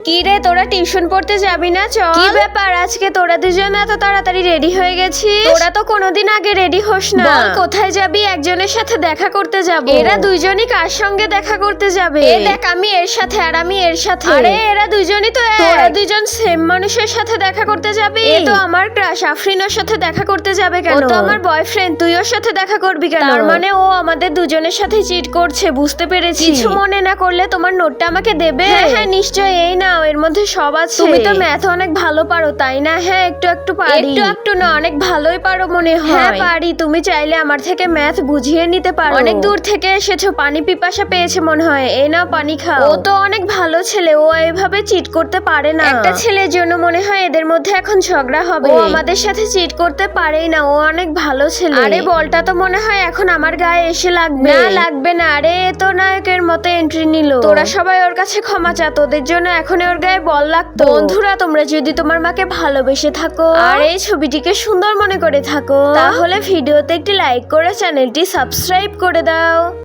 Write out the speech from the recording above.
কি রে, তোরা টিউশন পড়তে যাবি না? চল। কি ব্যাপার, আজকে তোরা দুজন এত তাড়াতাড়ি রেডি হয়ে গেছিস? তোরা তো কোনোদিন আগে রেডি হোস না। বল কোথায় যাবি? একজনের সাথে দেখা করতে যাব। এরা দুইজনই কার সঙ্গে দেখা করতে যাবে? দেখ, আমি এর সাথে আর আমি এর সাথে। আরে এরা দুইজনই তো এক। তোরা দুইজন সেম মানুষের সাথে দেখা করতে যাবি? এ তো আমার ক্রাশ, আফরিনের সাথে দেখা করতে যাবে কেন? ও তো আমার বয়ফ্রেন্ড, তুই ওর সাথে দেখা করবি কেন? তার মানে ও আমাদের দুজনের সাথে চিট করছে, বুঝতে পেরেছি। কিছু মনে না করলে তোমার নোটটা আমাকে দেবে? হ্যাঁ হ্যাঁ নিশ্চয়ই, এই নাও, এর মধ্যে সব আছে। তুমি তো ম্যাথ অনেক ভালো পারো, তাই না? হ্যাঁ, একটু একটু পারি। একটু একটু না, অনেক ভালোই পারো মনে হয়। হ্যাঁ পারি, তুমি চাইলে আমার থেকে ম্যাথ বুঝিয়ে নিতে পারো। অনেক দূর থেকে এসেছো, পানি পিপাসা পেয়েছে মনে হয়, এই নাও পানি খাও। ও তো অনেক ভালো ছেলে, ও এভাবে চিট করতে পারে না। একটা ছেলের জন্য মনে হয় এদের মধ্যে এখন ঝগড়া হবে। ও আমাদের সাথে চিট করতে পারেই না, ও অনেক ভালো ছেলে। আরে বলটা তো মনে হয় এখন আমার গায়ে এসে লাগবে। না লাগবে না, আরে এ তো নায়কের মতো এন্ট্রি নিল। তোরা সবাই ওর কাছে ক্ষমা চা, তোদের জন্য এখন ওর গায়ে বল লাগতো। বন্ধুরা, তোমরা যদি তোমার মাকে ভালোবেসে থাকো আর এই ছবিটিকে সুন্দর মনে করে থাকো, তাহলে ভিডিওতে একটি লাইক করে চ্যানেলটি সাবস্ক্রাইব করে দাও।